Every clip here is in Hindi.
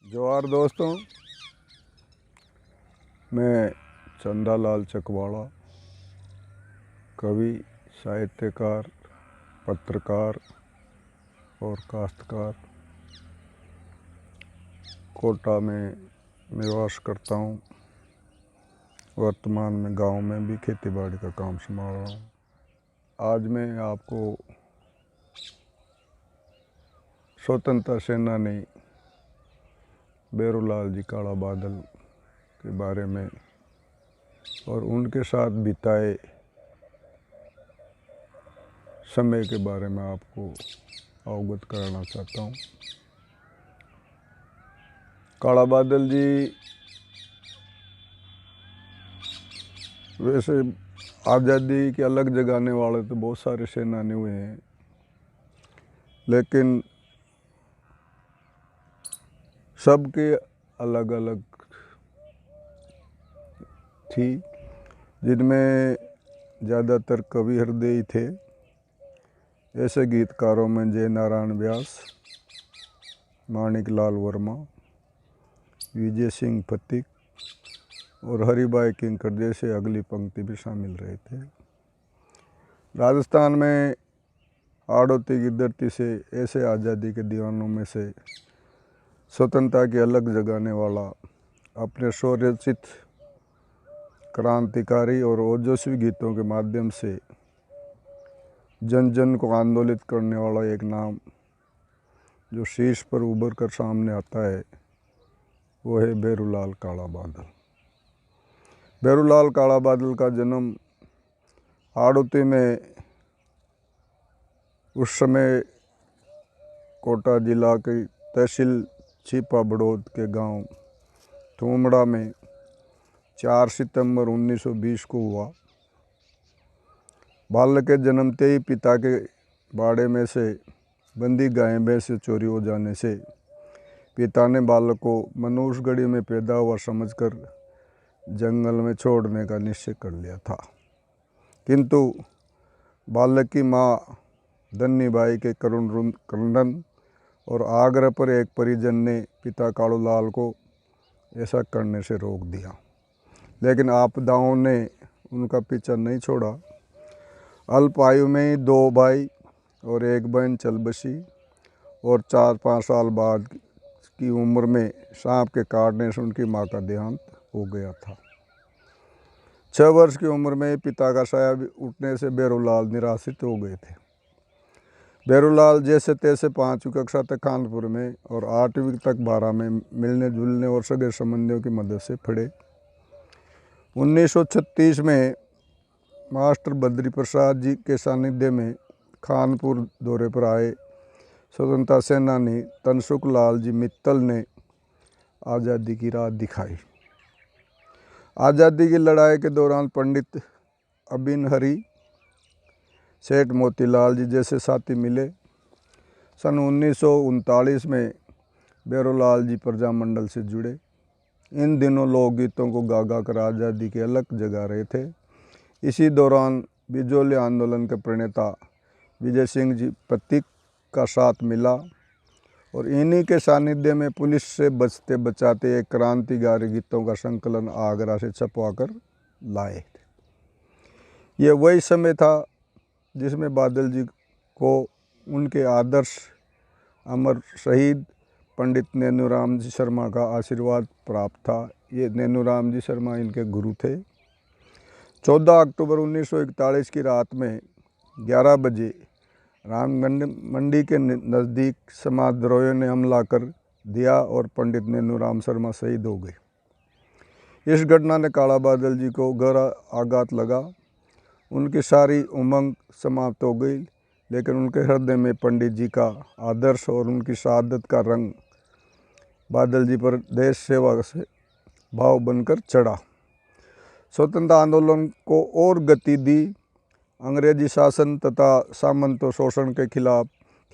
जोहार दोस्तों, मैं चंदालाल चकवाड़ा, कवि, साहित्यकार, पत्रकार और काश्तकार कोटा में निवास करता हूँ। वर्तमान में गांव में भी खेतीबाड़ी का काम संभाल रहा हूँ। आज मैं आपको स्वतंत्रता सेनानी बेरूलाल जी काला बादल के बारे में और उनके साथ बिताए समय के बारे में आपको अवगत कराना चाहता हूँ। काला बादल जी वैसे आज़ादी के अलग जगाने वाले तो बहुत सारे सेनानी हुए हैं, लेकिन सबके अलग अलग थी, जिनमें ज़्यादातर कवि हृदयी थे। ऐसे गीतकारों में जय नारायण व्यास, माणिकलाल वर्मा, विजय सिंह फतिक और हरिभाई किंकर जैसे अगली पंक्ति भी शामिल रहे थे। राजस्थान में हाड़ौती की धरती से ऐसे आज़ादी के दीवानों में से स्वतंत्रता की अलग जगाने वाला, अपने शौर्यचित क्रांतिकारी और ओजस्वी गीतों के माध्यम से जन जन को आंदोलित करने वाला एक नाम जो शीर्ष पर उभर कर सामने आता है, वो है बेरूलाल काला बादल। बेरूलाल काला बादल का जन्म हाड़ौती में उस समय कोटा जिला की तहसील छिपा बड़ौद के गांव थूमड़ा में 4 सितंबर 1920 को हुआ। बालक के जन्मते ही पिता के बाड़े में से बंदी गायें भैंसें चोरी हो जाने से पिता ने बालक को मनुष्यगढ़ी में पैदा हुआ समझकर जंगल में छोड़ने का निश्चय कर लिया था, किंतु बालक की माँ धन्नी बाई के करुण क्रंदन और आग्रह पर एक परिजन ने पिता कालूलाल को ऐसा करने से रोक दिया। लेकिन आपदाओं ने उनका पीछा नहीं छोड़ा। अल्प आयु में ही 2 भाई और 1 बहन चल बसी और 4-5 साल बाद की उम्र में सांप के काटने से उनकी मां का देहांत हो गया था। 6 वर्ष की उम्र में पिता का साया उठने से बेरूलाल निराश्रित हो गए थे। बेरूलाल जैसे तैसे 5वीं कक्षा तक कानपुर में और 8वीं तक बारा में मिलने जुलने और सगे संबंधियों की मदद से पढ़े। 1936 में मास्टर बद्री प्रसाद जी के सानिध्य में कानपुर दौरे पर आए स्वतंत्रता सेनानी तनसुख लाल जी मित्तल ने आज़ादी की राह दिखाई। आज़ादी की लड़ाई के दौरान पंडित अबिन हरी, सेठ मोतीलाल जी जैसे साथी मिले। सन 1939 में बेरूलाल जी प्रजामंडल से जुड़े। इन दिनों लोकगीतों को गा गा कर आज़ादी के अलग जगा रहे थे। इसी दौरान बिजोली आंदोलन के प्रणेता विजय सिंह जी फतिक का साथ मिला और इन्हीं के सानिध्य में पुलिस से बचते बचाते एक क्रांतिकारी गीतों का संकलन आगरा से छपवा कर लाए। ये वही समय था जिसमें बादल जी को उनके आदर्श अमर शहीद पंडित नैनूराम जी शर्मा का आशीर्वाद प्राप्त था। ये नैनूराम जी शर्मा इनके गुरु थे। 14 अक्टूबर 1941 की रात में 11 बजे रामगंज मंडी के नज़दीक समाजद्रोहियों ने हमला कर दिया और पंडित नैनूराम शर्मा शहीद हो गए। इस घटना ने काला बादल जी को गहरा आघात लगा। उनकी सारी उमंग समाप्त हो गई, लेकिन उनके हृदय में पंडित जी का आदर्श और उनकी शहादत का रंग बादल जी पर देश सेवा से भाव बनकर चढ़ा। स्वतंत्रता आंदोलन को और गति दी। अंग्रेजी शासन तथा सामंत शोषण के खिलाफ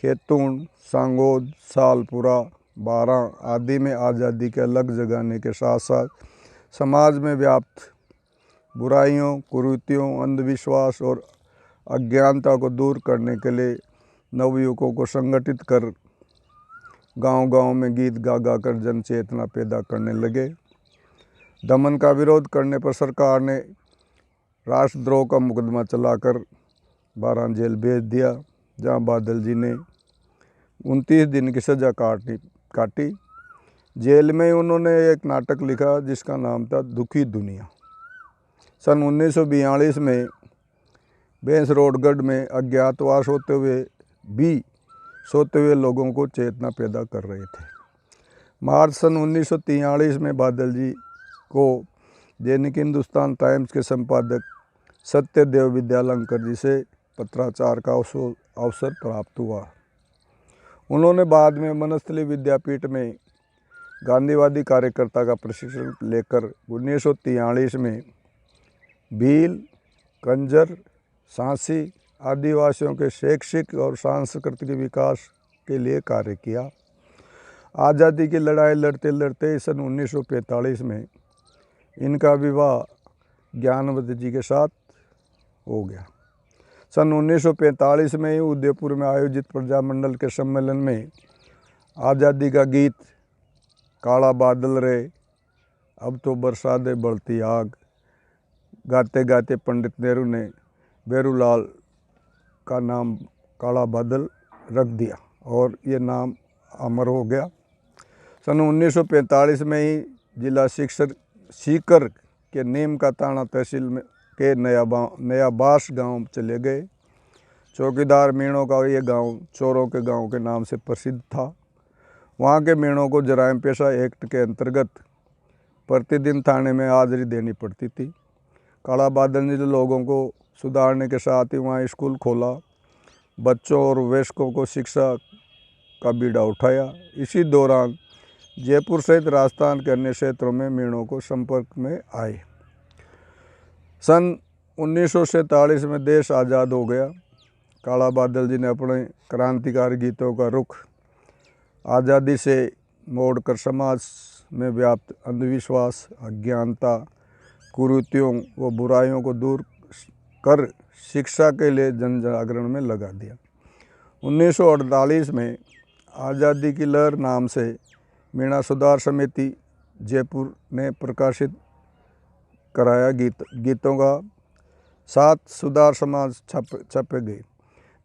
खेतून, सांगोद, सालपुरा, बारा आदि में आज़ादी के अलग जगाने के साथ साथ समाज में व्याप्त बुराइयों, कुरीतियों, अंधविश्वास और अज्ञानता को दूर करने के लिए नवयुवकों को संगठित कर गांव-गांव में गीत गा गा कर जन चेतना पैदा करने लगे। दमन का विरोध करने पर सरकार ने राष्ट्रद्रोह का मुकदमा चलाकर 12 जेल भेज दिया, जहां बादल जी ने 29 दिन की सज़ा काटी। जेल में उन्होंने एक नाटक लिखा जिसका नाम था दुखी दुनिया। सन 1942 में बेंसरोडगढ़ में अज्ञातवास होते हुए भी सोते हुए लोगों को चेतना पैदा कर रहे थे। मार्च सन 1943 में बादल जी को दैनिक हिंदुस्तान टाइम्स के संपादक सत्यदेव विद्यालंकर जी से पत्राचार का अवसर प्राप्त हुआ। उन्होंने बाद में वनस्थली विद्यापीठ में गांधीवादी कार्यकर्ता का प्रशिक्षण लेकर 1943 में भील, कंजर, सांसी आदिवासियों के शैक्षिक और सांस्कृतिक विकास के लिए कार्य किया। आज़ादी की लड़ाई लड़ते लड़ते सन 1945 में इनका विवाह ज्ञानवती जी के साथ हो गया। सन 1945 में ही उदयपुर में आयोजित प्रजामंडल के सम्मेलन में आज़ादी का गीत काला बादल रे अब तो बरसा दे बढ़ती आग गाते गाते पंडित नेहरू ने बेरूलाल का नाम काला बादल रख दिया और ये नाम अमर हो गया। सन 1945 में ही जिला सीकर के नीम का ताना तहसील में के नया बास गांव चले गए। चौकीदार मीणों का ये गांव चोरों के गांव के नाम से प्रसिद्ध था। वहां के मीणों को जराइम पेशा एक्ट के अंतर्गत प्रतिदिन थाने में हाजिरी देनी पड़ती थी। काला बादल ने लोगों को सुधारने के साथ ही वहाँ स्कूल खोला, बच्चों और वयस्कों को शिक्षा का बीड़ा उठाया। इसी दौरान जयपुर सहित राजस्थान के अन्य क्षेत्रों में मीणों को संपर्क में आए। सन 1947 में देश आज़ाद हो गया। काला बादल जी ने अपने क्रांतिकारी गीतों का रुख आज़ादी से मोड़कर समाज में व्याप्त अंधविश्वास, अज्ञानता, कुरीतियों व बुराइयों को दूर कर शिक्षा के लिए जन जागरण में लगा दिया। 1948 में आज़ादी की लहर नाम से मीणा सुधार समिति जयपुर ने प्रकाशित कराया गीतों का 7 सुधार समाज छपे गए।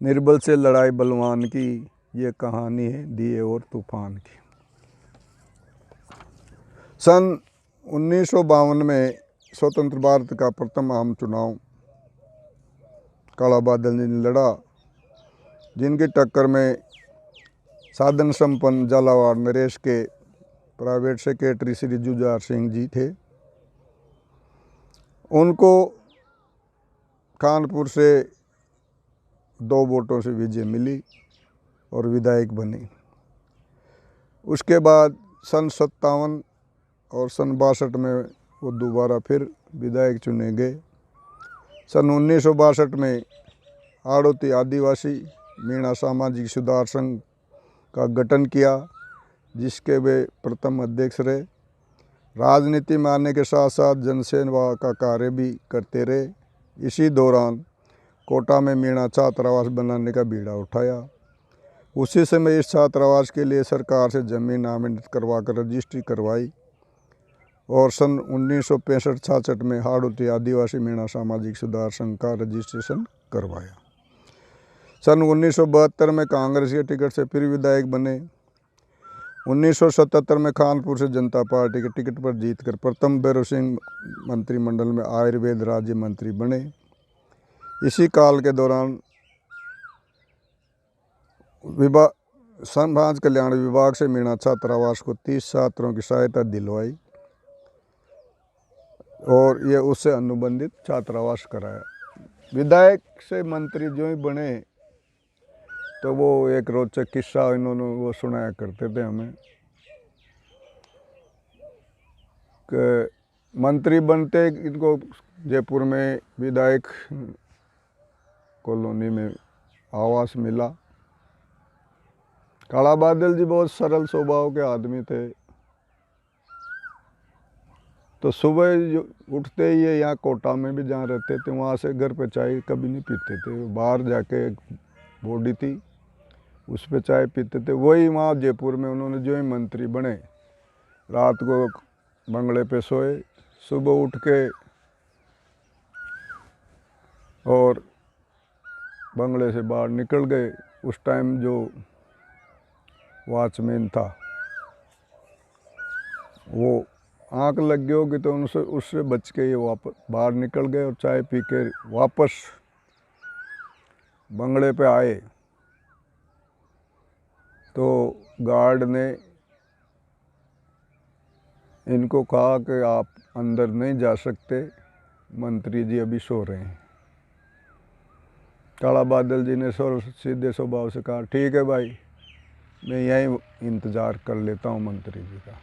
निर्बल से लड़ाई बलवान की, ये कहानी है दिए और तूफान की। सन 1952 में स्वतंत्र भारत का प्रथम आम चुनाव काला बादल जी ने लड़ा, जिनकी टक्कर में साधन संपन्न झालावाड़ नरेश के प्राइवेट सेक्रेटरी श्री जुझार सिंह जी थे। उनको कानपुर से 2 वोटों से विजय मिली और विधायक बने। उसके बाद सन 57 और सन 62 में वो दोबारा फिर विधायक चुने गए। सन 1962 में आड़ोती आदिवासी मीणा सामाजिक सुधार संघ का गठन किया, जिसके वे प्रथम अध्यक्ष रहे। राजनीति में आने के साथ साथ जनसेवा का कार्य भी करते रहे। इसी दौरान कोटा में मीणा छात्रावास बनाने का बीड़ा उठाया। उसी समय इस छात्रावास के लिए सरकार से जमीन आवंटित करवाकर रजिस्ट्री करवाई और सन 1965-66 में हाड़ौती आदिवासी मीणा सामाजिक सुधार संघ का रजिस्ट्रेशन करवाया। सन 1972 में कांग्रेस के टिकट से फिर विधायक बने। 1977 में कानपुर से जनता पार्टी के टिकट पर जीतकर प्रथम भैरव सिंह मंत्रिमंडल में आयुर्वेद राज्य मंत्री बने। इसी काल के दौरान समाज कल्याण विभाग से मीणा छात्रावास को 30 छात्रों की सहायता दिलवाई और ये उससे अनुबंधित छात्रावास कराया। विधायक से मंत्री जो ही बने तो वो एक रोचक किस्सा इन्होंने वो सुनाया करते थे हमें कि मंत्री बनते इनको जयपुर में विधायक कॉलोनी में आवास मिला। काला बादल जी बहुत सरल स्वभाव के आदमी थे, तो सुबह उठते ही यहाँ कोटा में भी जहाँ रहते थे वहाँ से घर पे चाय कभी नहीं पीते थे। बाहर जाके एक बॉडी थी उस पे चाय पीते थे। वही वहाँ जयपुर में उन्होंने जो ही मंत्री बने, रात को बंगले पे सोए, सुबह उठ के और बंगले से बाहर निकल गए। उस टाइम जो वॉचमैन था वो आँख लग गई होगी तो उनसे उससे बच के ये वापस बाहर निकल गए और चाय पी के वापस बंगले पे आए तो गार्ड ने इनको कहा कि आप अंदर नहीं जा सकते, मंत्री जी अभी सो रहे हैं। काला बादल जी ने सीधे स्वभाव से कहा, ठीक है भाई, मैं यहीं इंतज़ार कर लेता हूँ मंत्री जी का।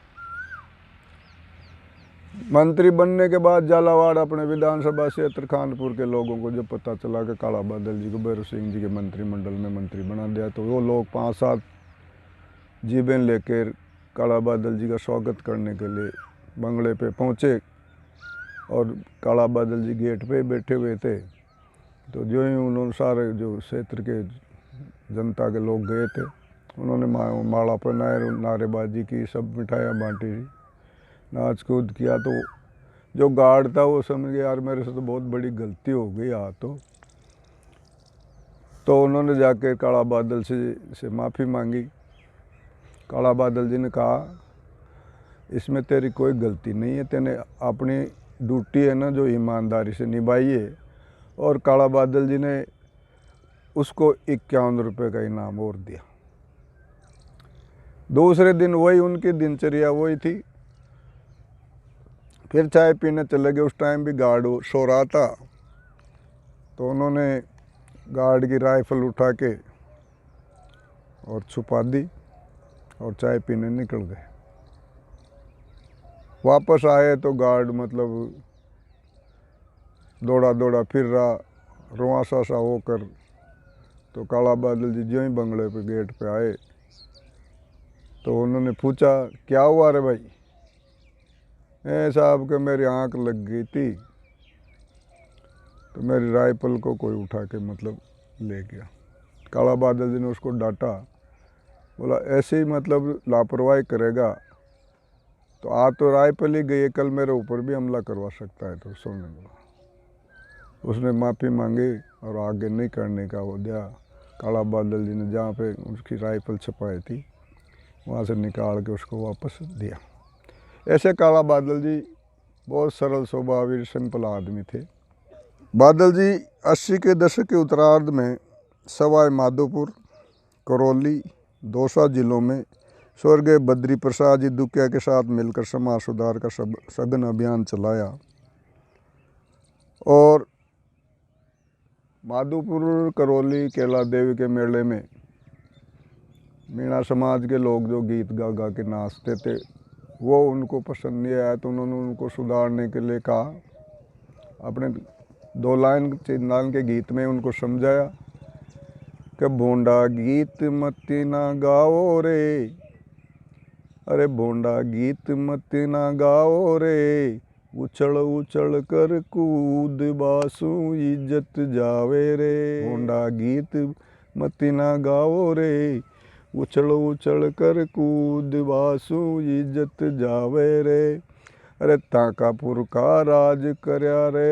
मंत्री बनने के बाद झालावाड़ अपने विधानसभा क्षेत्र खानपुर के लोगों को जब पता चला कि काला बादल जी को भैरव सिंह जी के मंत्रिमंडल में मंत्री बना दिया, तो वो लोग 5-7 जीबें लेकर काला बादल जी का स्वागत करने के लिए बंगले पे पहुँचे और काला बादल जी गेट पे बैठे हुए थे। तो जो ही उन्होंने सारे जो क्षेत्र के जनता के लोग गए थे, उन्होंने माला पहनाए, नारेबाजी की, सब मिठाइयाँ बांटी, नाच कूद किया। तो जो गार्ड था वो समझ गया यार मेरे से तो बहुत बड़ी गलती हो गई आज तो उन्होंने जाकर काला बादल से माफ़ी मांगी। काला बादल जी ने कहा इसमें तेरी कोई गलती नहीं है, तेने अपनी ड्यूटी है ना जो ईमानदारी से निभाई है। और काला बादल जी ने उसको 51 रुपये का इनाम और दिया। दूसरे दिन वही उनकी दिनचर्या वही थी, फिर चाय पीने चले गए। उस टाइम भी गार्ड सो रहा था तो उन्होंने गार्ड की राइफल उठा के और छुपा दी और चाय पीने निकल गए। वापस आए तो गार्ड मतलब दौड़ा दौड़ा फिर रहा, रुआसा सा होकर। तो काला बादल जी जो ही बंगले पे गेट पे आए तो उन्होंने पूछा, क्या हुआ रे भाई? साहब के मेरी आँख लग गई थी तो मेरी राइफल को कोई उठा के मतलब ले गया। काला बादल जी ने उसको डांटा, बोला ऐसे ही मतलब लापरवाही करेगा तो आज तो राइफल ही गई, कल मेरे ऊपर भी हमला करवा सकता है। तो सुनने लगा, उसने माफ़ी मांगी और आगे नहीं करने का वो दिया। काला बादल जी ने जहाँ पे उसकी राइफल छुपाई थी वहाँ से निकाल के उसको वापस दिया। ऐसे काला बादल जी बहुत सरल स्वभावी सिंपल आदमी थे। बादल जी 80 के दशक के उत्तरार्ध में सवाई माधोपुर, करौली, दौसा जिलों में स्वर्गीय बद्री प्रसाद जी दुकिया के साथ मिलकर समाज सुधार का सघन अभियान चलाया और माधोपुर, करौली, केला देवी के मेले में मीणा समाज के लोग जो गीत गा गा के नाचते थे वो उनको पसंद नहीं आया। तो उन्होंने उनको सुधारने के लिए कहा, अपने 2 लाइन 3 लाइन के गीत में उनको समझाया कि भोंडा गीत मत ना गाओ रे, अरे भोंडा गीत मत ना गाओ रे, उछल उछल कर कूद बासु इज्जत जावे रे। भोंडा गीत मत ना गाओ रे, उछल उछल कर कूद बासु इज्जत जावे रे। अरे ताका पुरखा राज करया रे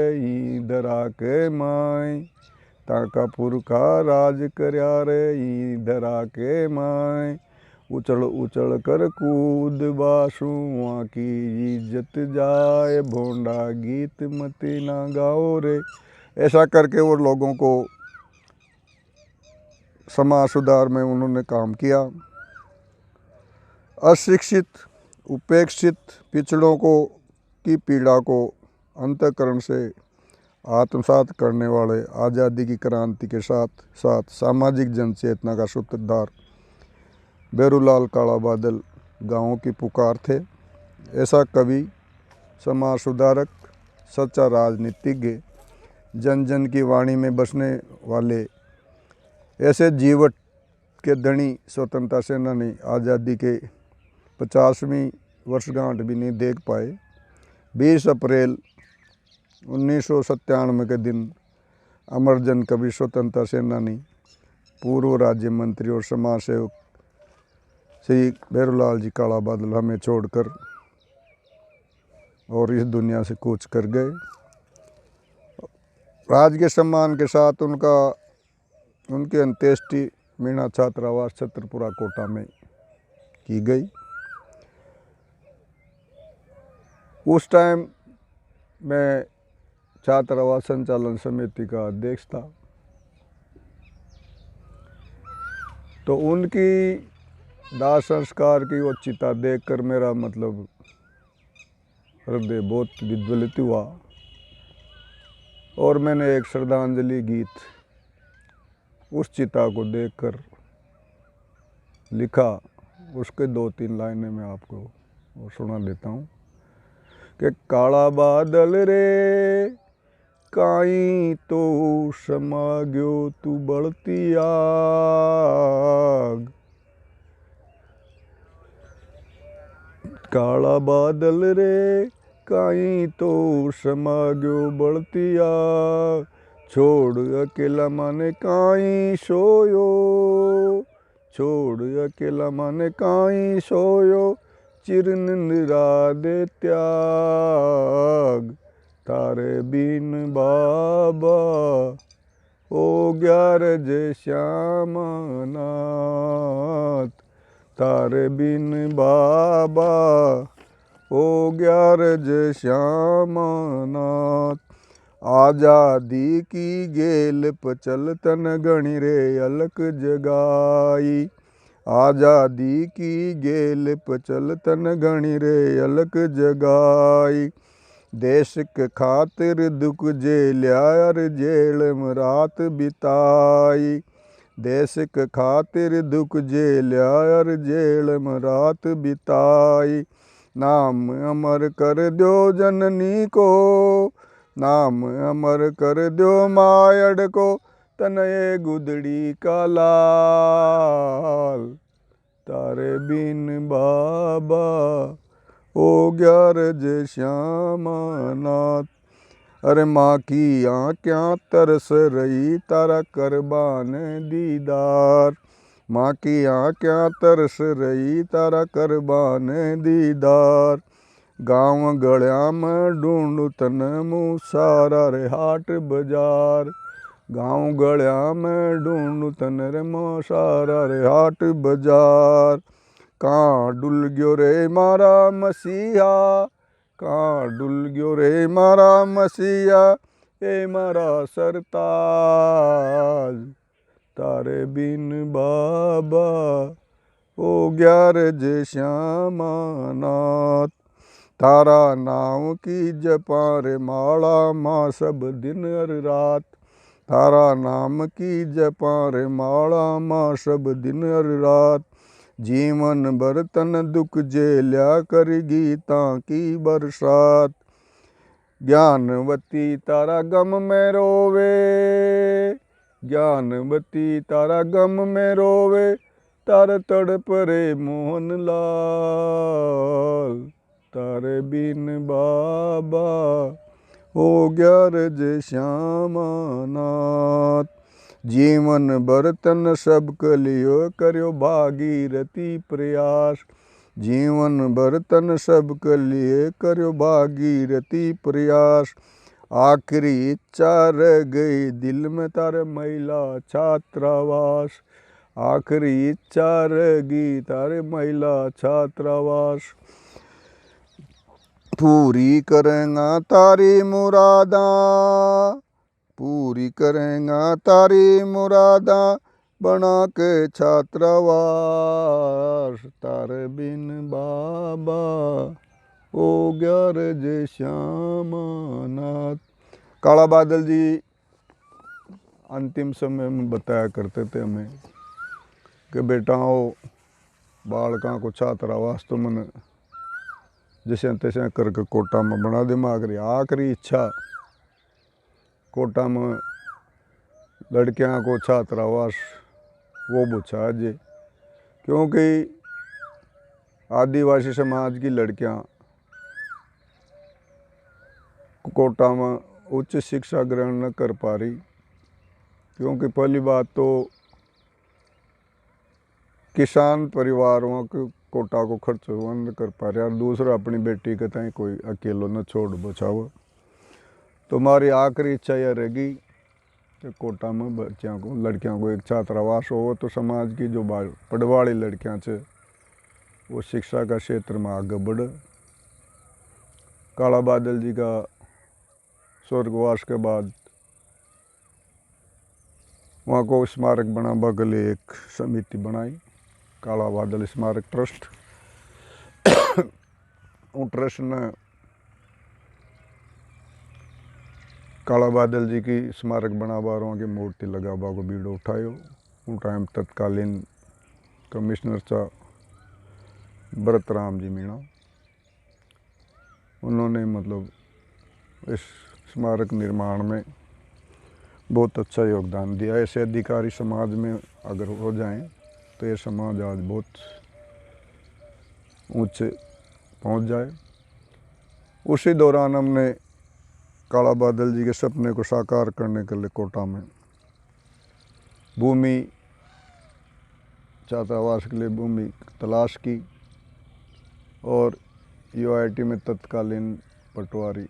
इधर आके माई, ताका पुरखा राज करया रे इधर आके माई, उछल उछल कर कूद बासु वहाँ की इज्जत जाए, भोंडा गीत मत ना गाओ रे। ऐसा करके वो लोगों को समाज सुधार में उन्होंने काम किया। अशिक्षित, उपेक्षित पिछड़ों को की पीड़ा को अंतःकरण से आत्मसात करने वाले आज़ादी की क्रांति के साथ साथ सामाजिक जनचेतना का सूत्रधार बेरूलाल काला बादल गाँवों की पुकार थे। ऐसा कवि, समाज सुधारक, सच्चा राजनीतिज्ञ, जन जन की वाणी में बसने वाले ऐसे जीवट के धनी स्वतंत्रता सेनानी आज़ादी के 50वीं वर्षगांठ भी नहीं देख पाए। 20 अप्रैल 1997 के दिन अमरजन कवि स्वतंत्रता सेनानी पूर्व राज्य मंत्री और समाज सेवक श्री भैरूलाल जी काला बादल हमें छोड़कर और इस दुनिया से कूच कर गए। राजकीय सम्मान के साथ उनकी अंत्येष्टि मीणा छात्रावास छतरपुरा कोटा में की गई। उस टाइम मैं छात्रावास संचालन समिति का अध्यक्ष था। तो उनकी दाह संस्कार की वो चिता देखकर मेरा मतलब हृदय बहुत विद्वलित हुआ और मैंने एक श्रद्धांजलि गीत उस चिता को देखकर लिखा। उसके 2-3 लाइनें मैं आपको वो सुना देता हूँ कि काला बादल रे काई तो समा गयो तू बलती आग। काला बादल रे काई तो समा गयो बलती आग। छोड़ अकेला माने काई सोयो, छोड़ अकेला माने काई सोयो। चिर निंद्रा दे त्याग तारे बिन बाबा ओ ग्यारज श्यामा नाथ। तारे बिन बाबा ओ ग्यारज श्यामा नाथ। आजादी की गेल पचल तन गणी रे अलक जगाई। आजादी की गेल पचल तन गणी रे अलक जगाई। देश के खातिर दुख जेल्या अर जेल में रात बिताई। देश के खातिर दुख जेल्या अर जेल में रात बिताई। नाम अमर कर दो जननी को, नाम अमर कर दो मायड़ को। तनये गुदड़ी का लाल तारे बिन बाबा ओ ग्यारज श्यामा नाथ। अरे माँ की आँखें तरस रही तारा करबान दीदार। माँ की आँखें तरस रही तारा करबान दीदार। गाँव गलिया में ढूंढू तन मुँह सारा रे हाट बाजार। गाँव गलिया में ढूंढू तन रे मुँह सारा रे हाट बाजार। कहाँ डुल गयो रे मारा मसीहा, कहाँ डुल गयो रे मारा मसीहा। ए मारा सरताज तारे बिन बाबा ओ ग्यारज श्यामा नाथ। तारा नाम की जपा रे माला माँ सब दिन अर रात। तारा नाम की जपा रे माला माँ सब दिन अर रात। जीवन भर तन दुख जेल्या कर गीता की बरसात। ज्ञानवती तारा गम में रोवे, ज्ञानवती तारा गम में रोवे। तार तड़प रे मोहन लाल तारे बिन बाबा ओ ग्यारज श्यामा नाथ। जीवन भर तन सब कलियो करियो भागीरथी प्रयास। जीवन भर तन सब कलिए करियो भागीरथी प्रयास। आखिरी इच्छा रह गई दिल में तारे महिला छात्रावास। आखिरी इच्छा रह गई तारे महिला छात्रावास। पूरी करेंगा तारी मुरादा, पूरी करेंगा तारी मुरादा। बना के छात्रावास तारे बिन बाबा ओ ग्यारज श्यामा नाथ। काला बादल जी अंतिम समय में बताया करते थे हमें कि बेटाओं बालका को छात्रावास तो मन जैसे तैसे करके कोटा में बना दे। मागरी आखिरी इच्छा कोटा में लड़कियां को छात्रावास वो बुझा जे, क्योंकि आदिवासी समाज की लड़कियां कोटा में उच्च शिक्षा ग्रहण न कर पा रही। क्योंकि पहली बात तो किसान परिवारों के कोटा को खर्च न कर पा रहे और दूसरा अपनी बेटी के तय कोई अकेलो न छोड़ बचाओ। तो हमारी आखिरी इच्छा यह रहेगी कि कोटा में बच्चों को लड़कियों को एक छात्रावास हो तो समाज की जो पढ़ने वाली लड़कियाँ से वो शिक्षा का क्षेत्र में आगे बढ़े। काला बादल जी का स्वर्गवास के बाद वहाँ को स्मारक बनाने के लिए एक समिति बनाई, काला बादल स्मारक ट्रस्ट। उन ट्रस्ट ने काला बादल जी की स्मारक बनावारों की मूर्ति लगावा को बीड़ो उठायो। उन टाइम तत्कालीन कमिश्नर था भरतराम जी मीणा, उन्होंने मतलब इस स्मारक निर्माण में बहुत अच्छा योगदान दिया। ऐसे अधिकारी समाज में अगर हो जाएं तो ये समाज आज बहुत ऊंचे पहुंच जाए। उसी दौरान हमने काला बादल जी के सपने को साकार करने के लिए कोटा में भूमि छात्रावास के लिए भूमि तलाश की और यूआईटी में तत्कालीन पटवारी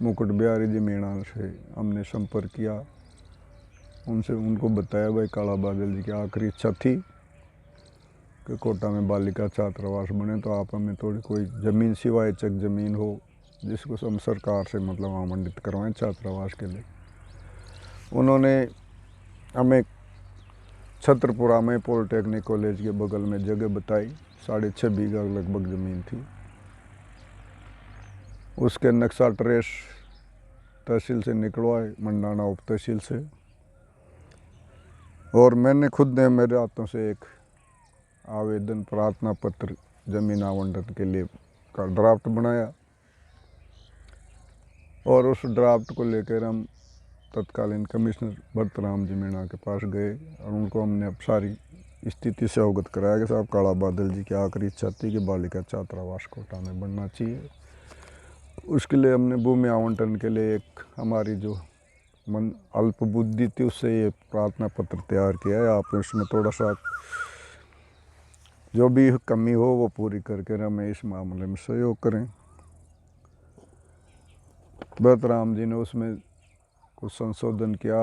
मुकुट बिहारी जी मीणा से हमने संपर्क किया। उनसे उनको बताया भाई काला बादल जी की आखिरी इच्छा थी कि कोटा में बालिका छात्रावास बने, तो आप हमें थोड़ी कोई ज़मीन सिवाय चक ज़मीन हो जिसको हम सरकार से मतलब आवंटित करवाएं छात्रावास के लिए। उन्होंने हमें छत्रपुरा में पॉलिटेक्निक कॉलेज के बगल में जगह बताई, 6.5 बीघा लगभग ज़मीन थी। उसके नक्शा ट्रेस तहसील से निकलवाए, मंडाना उप तहसील से, और मैंने खुद ने मेरे हाथों से एक आवेदन प्रार्थना पत्र ज़मीन आवंटन के लिए का ड्राफ्ट बनाया और उस ड्राफ्ट को लेकर हम तत्कालीन कमिश्नर भरतराम जी मीणा के पास गए और उनको हमने अब सारी स्थिति से अवगत कराया कि साहब काला बादल जी की आखिरी इच्छा थी कि बालिका छात्रावास कोटा में बनना चाहिए। उसके लिए हमने भूमि आवंटन के लिए एक हमारी जो मन अल्प बुद्धि थी उससे ये प्रार्थना पत्र तैयार किया है। आप इसमें थोड़ा सा जो भी कमी हो वो पूरी करके हमें इस मामले में सहयोग करें। भरतराम जी ने उसमें कुछ संशोधन किया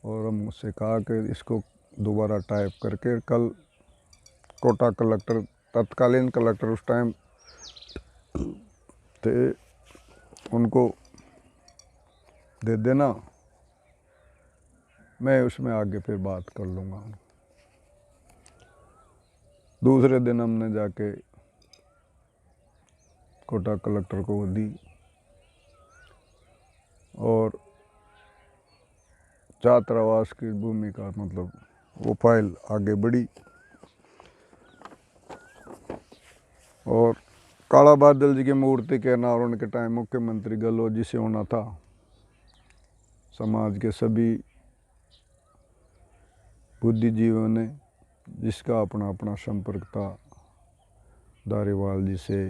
और हम उससे कहा कि इसको दोबारा टाइप करके कल कोटा कलेक्टर, तत्कालीन कलेक्टर उस टाइम थे, उनको दे देना, मैं उसमें आगे फिर बात कर लूँगा। दूसरे दिन हमने जाके कोटा कलेक्टर को दी और छात्रावास की भूमि का मतलब वो फाइल आगे बढ़ी और काला बादल जी की मूर्ति के अनावरण के टाइम मुख्यमंत्री गहलोत जी से होना था। समाज के सभी बुद्धिजीवियों ने, जिसका अपना अपना संपर्क था, धारीवाल जी से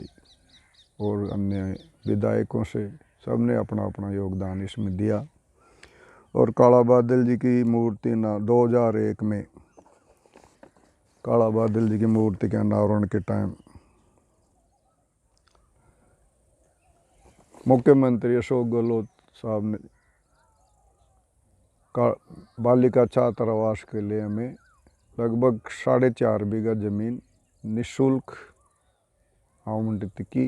और अन्य विधायकों से, सबने अपना अपना योगदान इसमें दिया और काला बादल जी की मूर्ति ना 2001 में काला बादल जी की मूर्ति के अनावरण के टाइम मुख्यमंत्री अशोक गहलोत साहब ने बालिका छात्रावास के लिए हमें लगभग 4.5 बीघा ज़मीन निःशुल्क आवंटित की।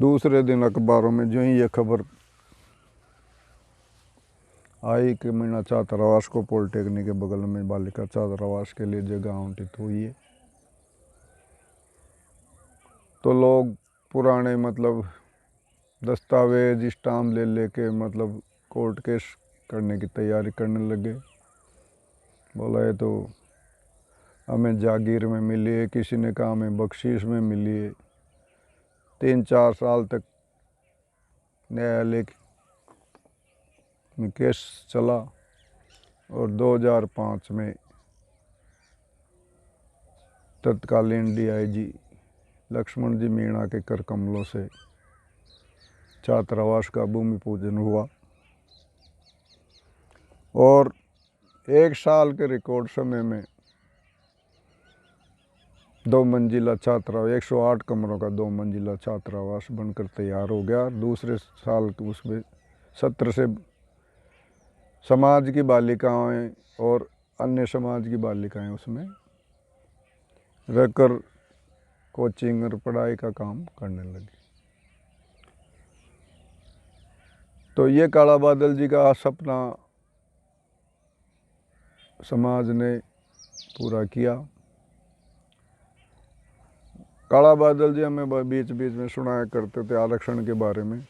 दूसरे दिन अखबारों में जो ही ये खबर आई कि मीणा छात्रावास को पॉलिटेक्निक के बगल में बालिका छात्रावास के लिए जगह आवंटित हुई है, तो लोग पुराने मतलब दस्तावेज स्टाम्प ले लेके मतलब कोर्ट केस करने की तैयारी करने लगे। बोला ये तो हमें जागीर में मिली है, किसी ने कहा हमें बख्शीश में मिली है। 3-4 साल तक न्यायालय में केस चला और 2005 में तत्कालीन डीआईजी लक्ष्मण जी मीणा के कर कमलों से छात्रावास का भूमि पूजन हुआ और 1 साल के रिकॉर्ड समय में 2 मंजिला छात्रावास 108 कमरों का 2 मंजिला छात्रावास बनकर तैयार हो गया। दूसरे साल उसमें 17 से समाज की बालिकाएं और अन्य समाज की बालिकाएं उसमें रहकर कोचिंग और पढ़ाई का काम करने लगी। तो ये काला बादल जी का सपना समाज ने पूरा किया। काला बादल जी हमें बीच बीच में सुनाया करते थे आरक्षण के बारे में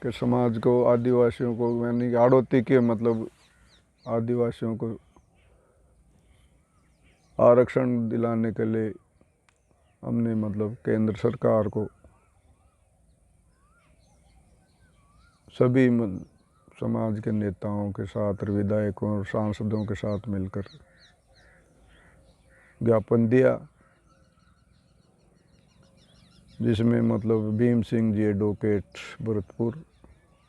कि समाज को, आदिवासियों को, यानी कि आड़ोती के मतलब आदिवासियों को आरक्षण दिलाने के लिए हमने मतलब केंद्र सरकार को सभी समाज के नेताओं के साथ, विधायकों और सांसदों के साथ मिलकर ज्ञापन दिया, जिसमें मतलब भीम सिंह जी एडवोकेट भरतपुर,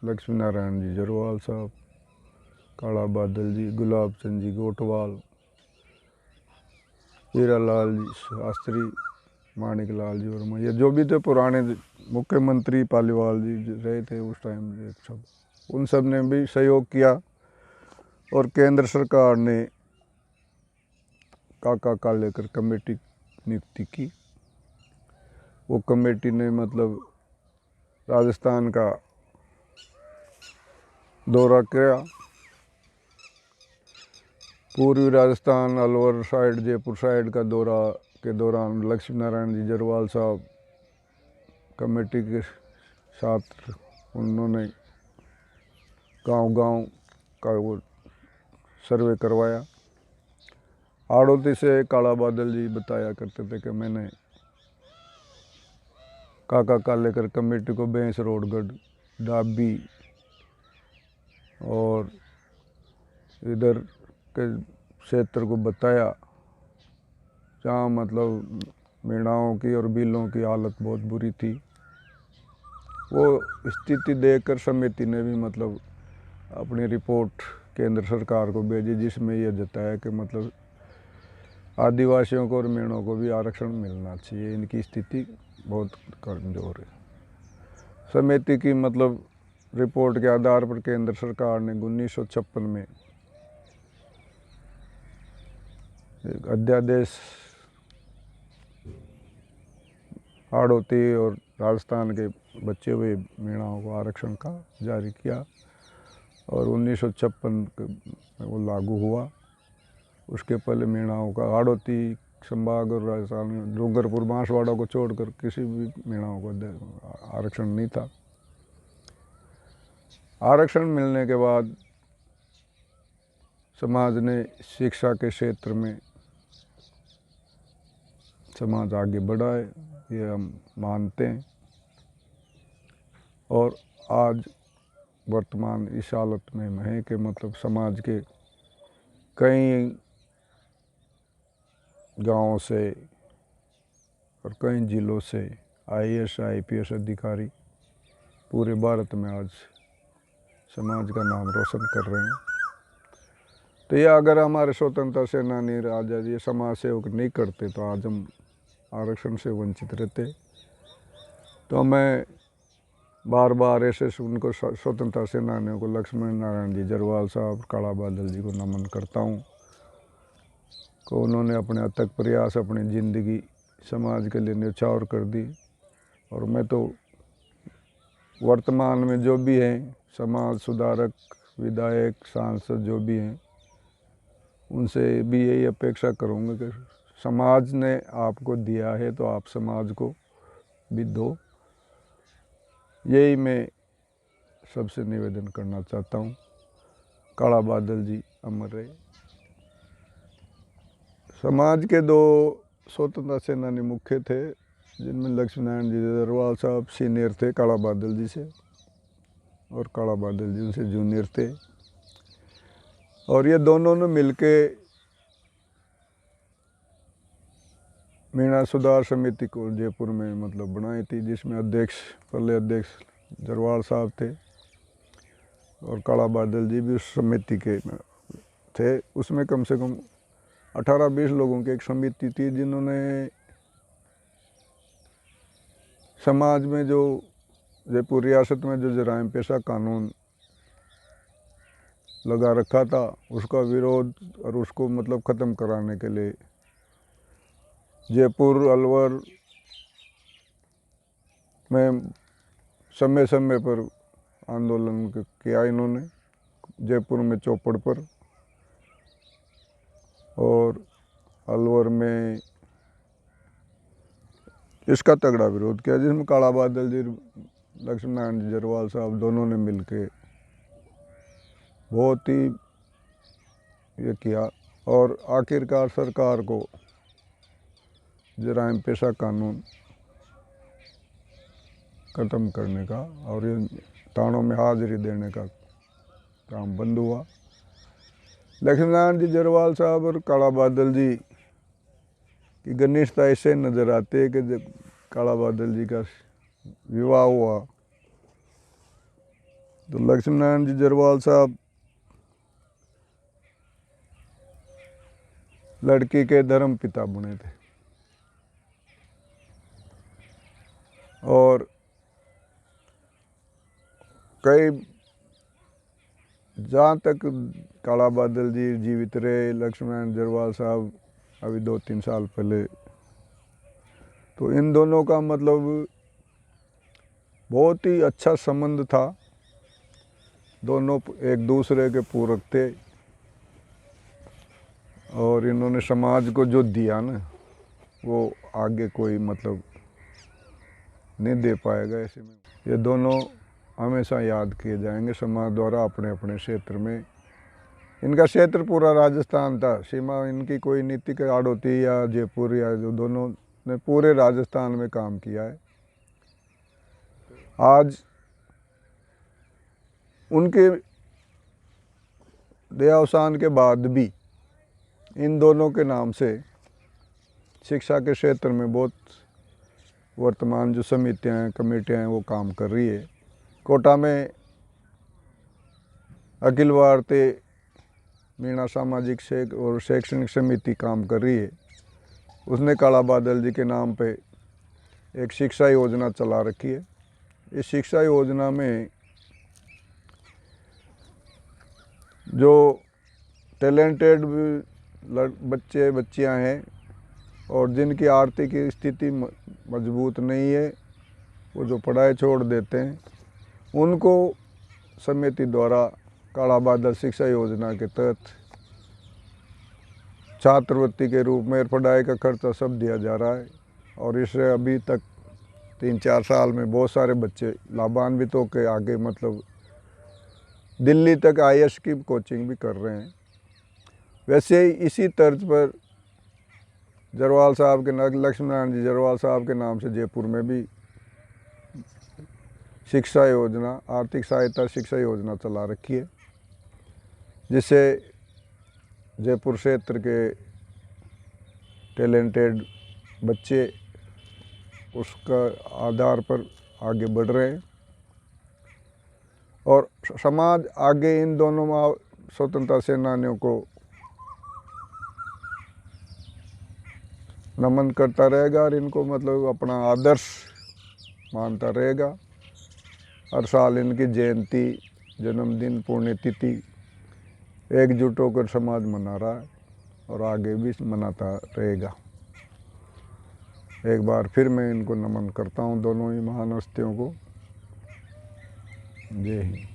लक्ष्मी नारायण जी जरवाल साहब, काला बादल जी, गुलाब चंद जी गोटवाल, हीरालाल जी शास्त्री, माणिक लाल जी वर्मा, ये जो भी थे पुराने मुख्यमंत्री पालीवाल जी रहे थे उस टाइम, सब उन सब ने भी सहयोग किया। और केंद्र सरकार ने काका लेकर कमेटी नियुक्ति की। वो कमेटी ने मतलब राजस्थान का दौरा किया, पूर्वी राजस्थान, अलवर साइड, जयपुर साइड का दौरा के दौरान लक्ष्मी नारायण जी जरवाल साहब कमेटी के साथ उन्होंने गांव-गांव का वो सर्वे करवाया। आड़ोती से काला बादल जी बताया करते थे कि मैंने काका लेकर कमेटी को बेंस, रोडगढ़, डाबी और इधर के क्षेत्र को बताया जहाँ मतलब मेढ़ाओं की और बिलों की हालत बहुत बुरी थी। वो स्थिति देखकर समिति ने भी मतलब अपनी रिपोर्ट केंद्र सरकार को भेजी, जिसमें यह जताया कि मतलब आदिवासियों को और मेढ़ों को भी आरक्षण मिलना चाहिए, इनकी स्थिति बहुत कमज़ोर है। समिति की मतलब रिपोर्ट के आधार पर केंद्र सरकार ने 1956 में एक अध्यादेश आड़ोती और राजस्थान के बचे हुए मेढ़ाओं को आरक्षण का जारी किया और 1956 में वो लागू हुआ। उसके पहले मेढ़ाओं का आड़ोती संभाग और राजस्थान में डूंगरपुर, बांसवाड़ा को छोड़कर किसी भी मेढ़ाओं को आरक्षण नहीं था। आरक्षण मिलने के बाद समाज ने शिक्षा के क्षेत्र में समाज आगे बढ़ा है, ये हम मानते हैं। और आज वर्तमान इस हालत में है कि मतलब समाज के कई गांवों से और कई जिलों से IAS IPS अधिकारी पूरे भारत में आज समाज का नाम रोशन कर रहे हैं। तो ये अगर हमारे स्वतंत्रता सेनानी राजा जी समाज सेवक नहीं करते तो आज हम आरक्षण से वंचित रहते। तो मैं बार बार ऐसे उनको स्वतंत्रता सेनानियों को, लक्ष्मी नारायण जी जरवाल साहब, काला बादल जी को नमन करता हूँ को उन्होंने अपने अथक प्रयास, अपनी ज़िंदगी समाज के लिए न्यौछावर कर दी। और मैं तो वर्तमान में जो भी हैं समाज सुधारक, विधायक, सांसद जो भी हैं, उनसे भी यही अपेक्षा करूँगा कि समाज ने आपको दिया है तो आप समाज को भी दो। यही मैं सबसे निवेदन करना चाहता हूँ। काला बादल जी अमर रहे। समाज के 2 स्वतंत्रता सेनानी मुख्य थे, जिनमें लक्ष्मी नारायण जी जरवाल साहब सीनियर थे काला बादल जी से, और काला बादल जी उनसे जूनियर थे। और ये दोनों ने मिलके मीणा सुधार समिति को जयपुर में मतलब बनाई थी, जिसमें पहले अध्यक्ष जरवाल साहब थे और काला बादल जी भी उस समिति के थे, उसमें कम से कम 18-20 लोगों की एक समिति थी जिन्होंने समाज में जो जयपुर रियासत में जो जराइम पेशा कानून लगा रखा था उसका विरोध और उसको मतलब ख़त्म कराने के लिए जयपुर अलवर में समय समय पर आंदोलन किया इन्होंने, जयपुर में चौपड़ पर और अलवर में इसका तगड़ा विरोध किया, जिसमें काला बादल जी, लक्ष्मण नारायण जी जरवाल साहब दोनों ने मिलके बहुत ही ये किया और आखिरकार सरकार को जराइम पेशा कानून ख़त्म करने का और ये थानों में हाजिरी देने का काम बंद हुआ। लक्ष्मण नारायण जी जरवाल साहब और काला बादल जी की घनिष्ठता ऐसे नज़र आती है कि जब काला बादल जी का विवाह हुआ तो लक्ष्मण नारायण जी जरवाल साहब लड़की के धर्म पिता बने थे और कई जहाँ तक काला बादल जी जीवित रहे, लक्ष्मण नारायण जरवाल साहब अभी 2-3 साल पहले, तो इन दोनों का मतलब बहुत ही अच्छा संबंध था, दोनों एक दूसरे के पूरक थे और इन्होंने समाज को जो दिया ना वो आगे कोई मतलब नहीं दे पाएगा। ऐसे में ये दोनों हमेशा याद किए जाएंगे समाज द्वारा अपने अपने क्षेत्र में। इनका क्षेत्र पूरा राजस्थान था, सीमा इनकी कोई नीति के आड़ होती या जयपुर या जो, दोनों ने पूरे राजस्थान में काम किया है। आज उनके देहावसान के बाद भी इन दोनों के नाम से शिक्षा के क्षेत्र में बहुत वर्तमान जो समितियां हैं, कमेटियां हैं, वो काम कर रही है। कोटा में अखिल भारतीय मीणा सामाजिक और शैक्षणिक समिति काम कर रही है, उसने काला बादल जी के नाम पे एक शिक्षा योजना चला रखी है। इस शिक्षा योजना में जो टैलेंटेड बच्चे बच्चियां हैं और जिनकी आर्थिक स्थिति मजबूत नहीं है, वो जो पढ़ाई छोड़ देते हैं, उनको समिति द्वारा काला बादल शिक्षा योजना के तहत छात्रवृत्ति के रूप में पढ़ाई का खर्चा सब दिया जा रहा है और इससे अभी तक 3-4 साल में बहुत सारे बच्चे लाभान्वित होकर आगे मतलब दिल्ली तक IAS की कोचिंग भी कर रहे हैं। वैसे ही इसी तर्ज पर जरवाल साहब के लक्ष्मण नारायण जी जरवाल साहब के नाम से जयपुर में भी शिक्षा योजना, आर्थिक सहायता शिक्षा योजना चला रखी है, जिससे जयपुर क्षेत्र के टैलेंटेड बच्चे उसका आधार पर आगे बढ़ रहे हैं और समाज आगे इन दोनों स्वतंत्रता सेनानियों को नमन करता रहेगा और इनको मतलब अपना आदर्श मानता रहेगा। हर साल इनकी जयंती, जन्मदिन, पुण्यतिथि एकजुट होकर समाज मना रहा है और आगे भी मनाता रहेगा। एक बार फिर मैं इनको नमन करता हूँ, दोनों ही महान हस्तियों को। जय हिंद।